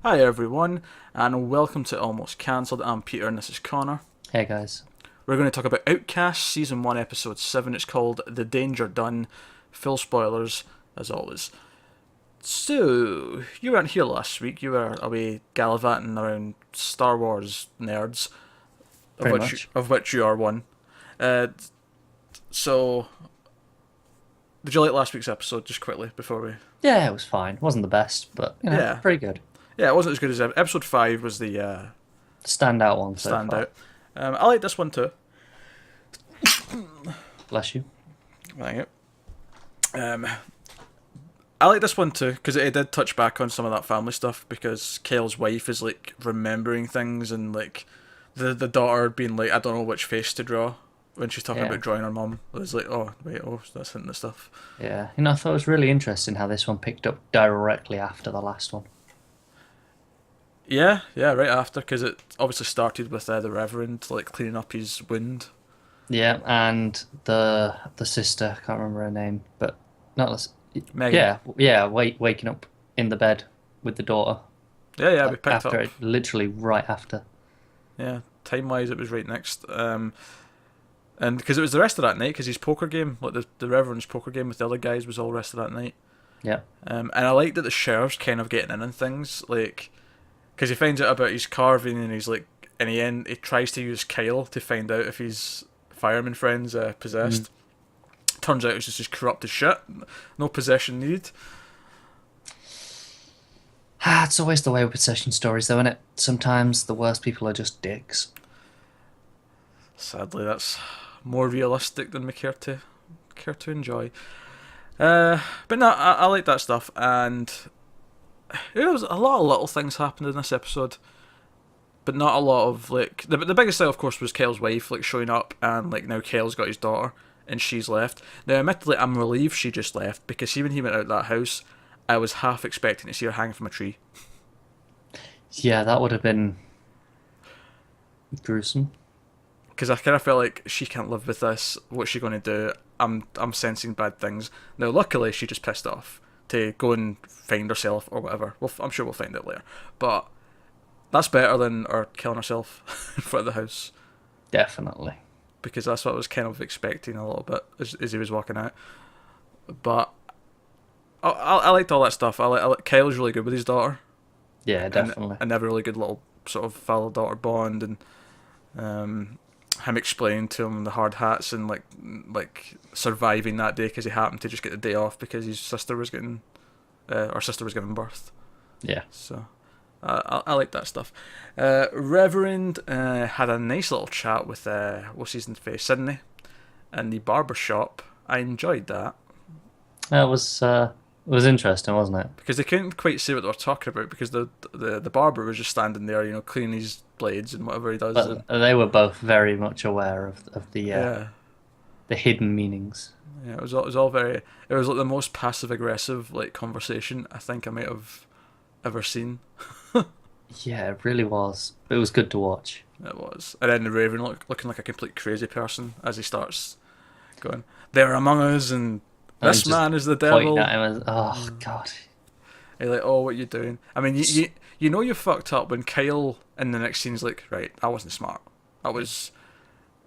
Hi everyone, and welcome to Almost Cancelled. I'm Peter and this is Connor. Hey guys. We're going to talk about Outcast, Season 1, Episode 7. It's called The Danger Done. Full spoilers, as always. So, you weren't here last week. You were away gallivanting around Star Wars nerds, Pretty much. of which you are one. Uh, so, did you like last week's episode, just quickly, before we... Yeah, it was fine. Wasn't the best, but Yeah. pretty good. Yeah, it wasn't as good as... Episode 5 was the Standout one so far. standout. I like this one too. Bless you. Thank you. I like this one too because it did touch back on some of that family stuff because Kale's wife is like remembering things and like the daughter being like I don't know which face to draw when she's talking Yeah. about drawing her mum. It was like oh wait that's hinting at stuff. Yeah. I thought it was really interesting how this one picked up directly after the last one. Yeah, right after because it obviously started with the Reverend like cleaning up his wound. Yeah, and the sister, I can't remember her name, but not Megan. yeah, waking up in the bed with the daughter Yeah, we picked after up. it, literally right after. Yeah, time wise it was right next. And because it was the rest of that night, because his poker game, like the Reverend's poker game with the other guys, was all rest of that night. Yeah. And I like that the sheriff's kind of getting in on things, like, because he finds out about his carving, and he's like, in the end, he tries to use Kyle to find out if his fireman friend's Mm. possessed. Turns out it's just corrupt as shit. No possession needed. It's always the way with possession stories, though, isn't it? Sometimes the worst people are just dicks. Sadly, that's more realistic than we care to enjoy. But no, I like that stuff, and there was a lot of little things happened in this episode, but not a lot of like the biggest thing, of course, was Kyle's wife like showing up, and like now Kyle's got his daughter, and she's left. Now, admittedly, I'm relieved she just left because see, when he went out of that house, I was half expecting to see her hanging from a tree Yeah, that would have been gruesome. because I kind of felt like she can't live with this. What's she going to do? I'm sensing bad things. Now, luckily, she just pissed off to go and find herself or whatever. I'm sure we'll find out later, but that's better than her killing herself in front of the house Definitely. because that's what I was kind of expecting a little bit as he was walking out. But I liked all that stuff. I like Kyle's really good with his daughter, Yeah, and definitely. they have a really good little sort of father daughter bond, and him explaining to him the hard hats and like surviving that day because he happened to just get the day off because his sister was getting our sister was giving birth. Yeah. So I like that stuff. Reverend had a nice little chat with what's his face, Sidney, in the barber shop. I enjoyed that It was interesting, wasn't it? because they couldn't quite see what they were talking about because the barber was just standing there, cleaning his blades and whatever he does. And, But they were both very much aware of yeah, the hidden meanings. yeah, it was all very. It was like the most passive aggressive like conversation I think I might have ever seen. Yeah, it really was. It was good to watch. It was, and then the Raven looking like a complete crazy person as he starts going, "They're among us," and And this just man is the pointing devil. at him as, oh God. And you're like, "Oh, what you doing?" I mean, you know you fucked up when Kyle in the next scene's like, "Right, I wasn't smart. I was."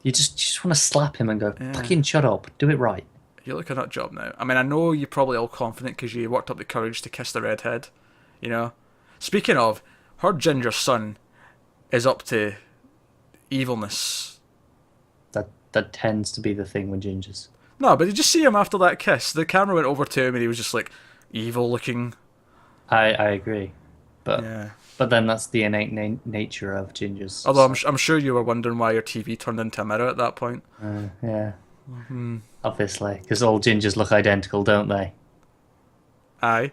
You just want to slap him and go, Yeah, fucking shut up, do it right. you're looking at that job now. I mean, I know you're probably all confident because you worked up the courage to kiss the redhead. You know. Speaking of, her ginger son is up to evilness. That tends to be the thing with gingers. No, but did you see him after that kiss? The camera went over to him and he was just like evil looking. I agree, but Yeah. but then that's the innate nature of gingers. Although So, I'm sure you were wondering why your TV turned into a mirror at that point. yeah, Hmm. obviously, because all gingers look identical, don't they? Aye.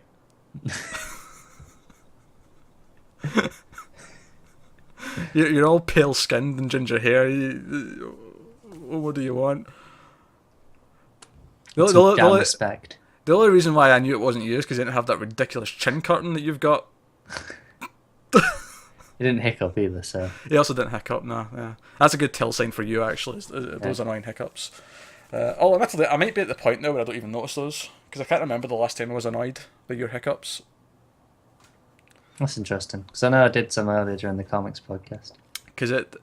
You're all pale skinned and ginger hair. What do you want? The only, the, Some only, the, damn only, respect. the only reason why I knew it wasn't you is because you didn't have that ridiculous chin curtain that you've got. It didn't hiccup either, so He also didn't hiccup, no. Yeah. That's a good tell sign for you, actually, yeah. those annoying hiccups. Admittedly, I might be at the point now where I don't even notice those, because I can't remember the last time I was annoyed by your hiccups. That's interesting because I know I did some earlier during the comics podcast. Because it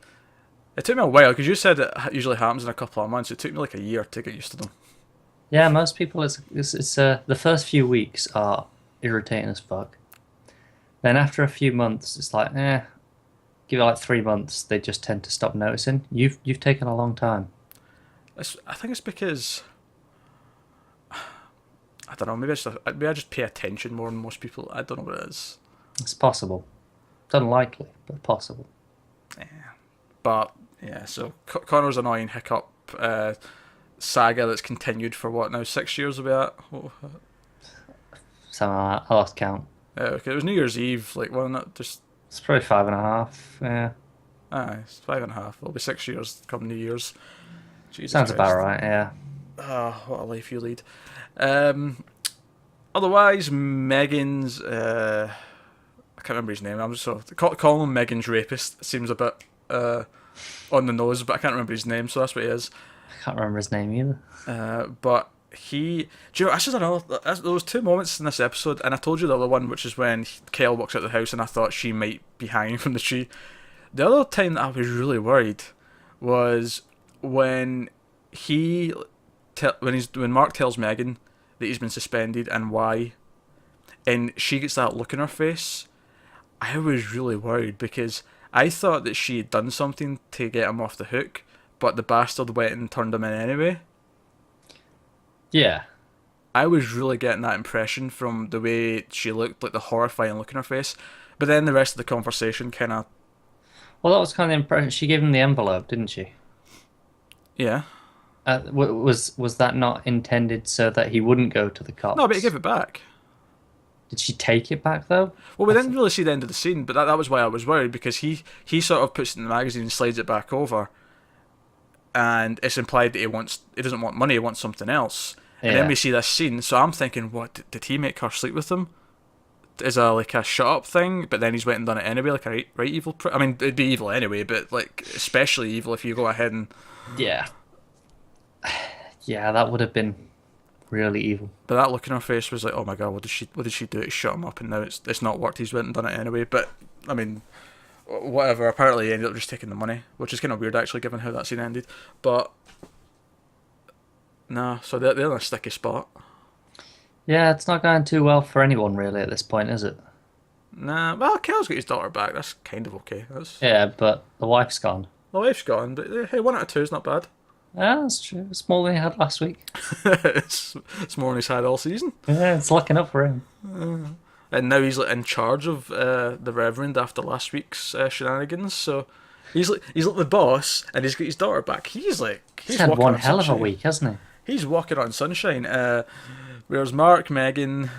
took me a while, because you said it usually happens in a couple of months. It took me like a year to get used to them. Yeah, most people it's the first few weeks are irritating as fuck. Then after a few months, it's like give it like 3 months, they just tend to stop noticing. You've taken a long time. I think it's because I don't know. Maybe I just pay attention more than most people. I don't know what it is. It's possible. It's unlikely, but possible. But yeah, so Connor's annoying hiccup saga that's continued for what now, 6 years of that. Something like that. I lost count. Okay, it was New Year's Eve, like wasn't it? Just It's probably 5.5. Yeah, it's 5.5. It'll be 6 years come New Year's. Jesus sounds Christ. about right. Yeah. Oh, what a life you lead. Otherwise, Megan's I can't remember his name. I'm just sort of calling him Megan's rapist. Seems a bit on the nose, but I can't remember his name, so that's what he is. I can't remember his name either. But he, do you know, that's just another. There was two moments in this episode, and I told you the other one, which is when Kale walks out the house, and I thought she might be hanging from the tree. The other time that I was really worried was when when Mark tells Megan that he's been suspended and why, and she gets that look in her face. I was really worried because I thought that she had done something to get him off the hook, but the bastard went and turned him in anyway. Yeah. I was really getting that impression from the way she looked, like the horrifying look in her face. But then the rest of the conversation kind of... Well, that was kind of the impression. She gave him the envelope, didn't she? Yeah. Was that not intended so that he wouldn't go to the cops? No, but he gave it back. Did she take it back, though? Well, we didn't really see the end of the scene, but that was why I was worried, because he sort of puts it in the magazine and slides it back over, and it's implied that he doesn't want money, he wants something else. And then we see this scene, so I'm thinking, what, did he make her sleep with him? Is like a shut up thing, but then he's went and done it anyway, like a right evil... I mean, it'd be evil anyway, but like especially evil if you go ahead and... Yeah. Yeah, that would have been really evil. But that look in her face was like, oh my god, what did she do to shut him up? And now it's not worked. He's went and done it anyway. But I mean, whatever. Apparently, he ended up just taking the money, which is kind of weird actually, given how that scene ended. But nah, so they're in a sticky spot. Yeah, it's not going too well for anyone really at this point, is it? Nah, well, Kel's got his daughter back. That's kind of okay. Yeah, but the wife's gone. The wife's gone, but hey, 1 out of 2 is not bad. Yeah, that's true. It's more than he had last week. it's more than he's had all season. Yeah, it's looking up for him. And now he's like in charge of the Reverend after last week's shenanigans. So he's like the boss, and he's got his daughter back. He's had walking one on hell of a sunshine. week, hasn't he? He's walking on sunshine. Whereas Mark, Megan,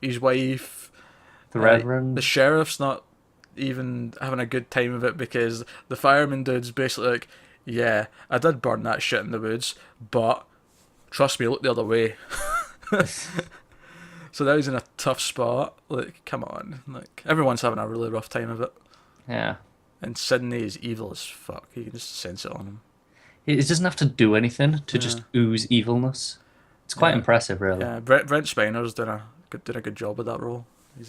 his wife, The Reverend. the sheriff's not even having a good time of it, because the fireman dude's basically like, yeah, I did burn that shit in the woods, but trust me, look the other way. So now he's in a tough spot. Like, come on. Like, everyone's having a really rough time of it. Yeah. And Sidney is evil as fuck. You can just sense it on him. He doesn't have to do anything to just ooze evilness. It's quite impressive, really. Yeah, Brent Spiner's did a good job with that role. He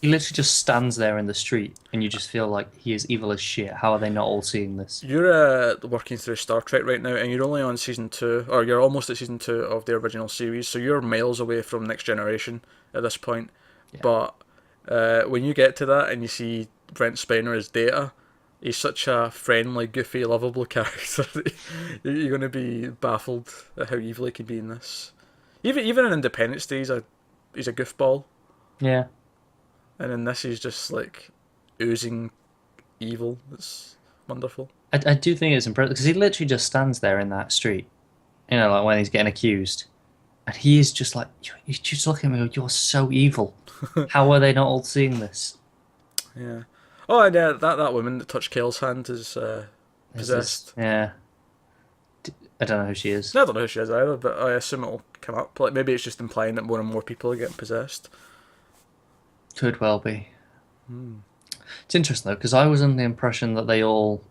literally just stands there in the street, and you just feel like he is evil as shit. How are they not all seeing this? You're working through Star Trek right now, and you're only on season 2, or you're almost at season 2 of the original series, so you're miles away from Next Generation at this point. Yeah. But when you get to that and you see Brent Spiner as Data, he's such a friendly, goofy, lovable character that you're going to be baffled at how evil he can be in this. Even in Independence Day, he's a goofball. Yeah. And in this, he's just like oozing evil. It's wonderful. I do think it's impressive because he literally just stands there in that street, you know, like when he's getting accused, and he is just like, you just look at him and go, "You're so evil. How are they not all seeing this?" Yeah. Oh, and that woman that touched Kale's hand is possessed. Yeah. I don't know who she is. I don't know who she is either, but I assume it'll come up. Like, maybe it's just implying that more and more people are getting possessed. Could well be. It's interesting though, because I was under the impression that they all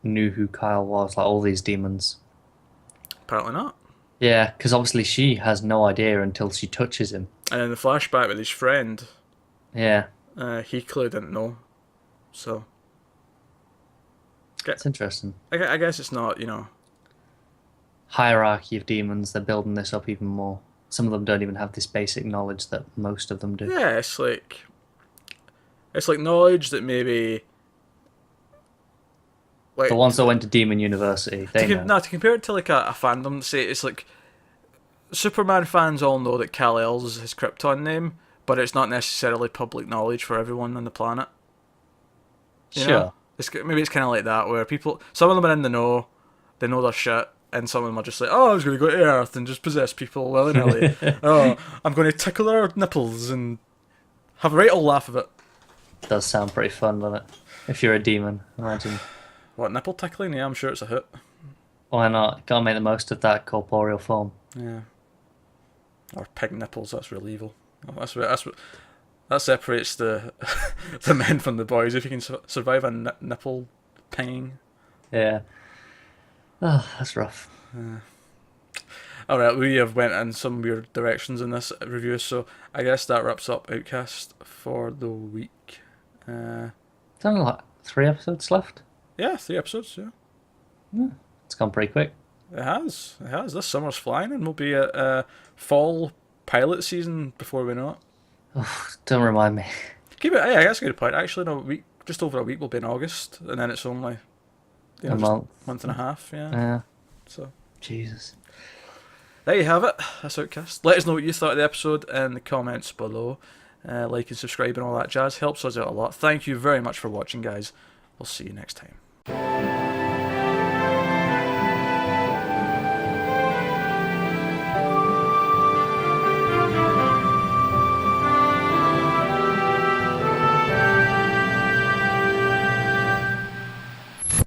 knew who Kyle was, like all these demons. Apparently not. Yeah, because obviously she has no idea until she touches him. And in the flashback with his friend, Yeah. He clearly didn't know. So It's interesting. I guess it's not, Hierarchy of demons, they're building this up even more. Some of them don't even have this basic knowledge that most of them do. Yeah, it's like knowledge that maybe like The ones that went to Demon University, they know. no, to compare it to like a fandom, say it's like Superman fans all know that Kal-El is his Krypton name, but it's not necessarily public knowledge for everyone on the planet. You know? Maybe it's kind of like that, where some of them are in the know, they know their shit, and some of them are just like, oh, I was going to go to Earth and just possess people willy-nilly. Oh, I'm going to tickle their nipples and have a right old laugh of it. Does sound pretty fun, doesn't it? If you're a demon, imagine. What, nipple tickling? Yeah, I'm sure it's a hit. Why not? Gotta make the most of that corporeal form. Yeah. Or pig nipples, that's real evil. That separates the the men from the boys, if you can survive a nipple pinging. Yeah. Oh, that's rough. Alright, we have went in some weird directions in this review, so I guess that wraps up Outcast for the week. There's only like 3 episodes left. Yeah, 3 episodes, yeah. It's gone pretty quick. It has. This summer's flying, and we'll be at fall pilot season before we know it. Oh, don't remind me. Keep it. Yeah, that's a good point. Actually, no, just over a week will be in August, and then it's only A month. month and a half. Yeah. Yeah. So Jesus. there you have it. That's Outcast. Let us know what you thought of the episode in the comments below. Like and subscribe and all that jazz helps us out a lot. Thank you very much for watching, guys. We'll see you next time.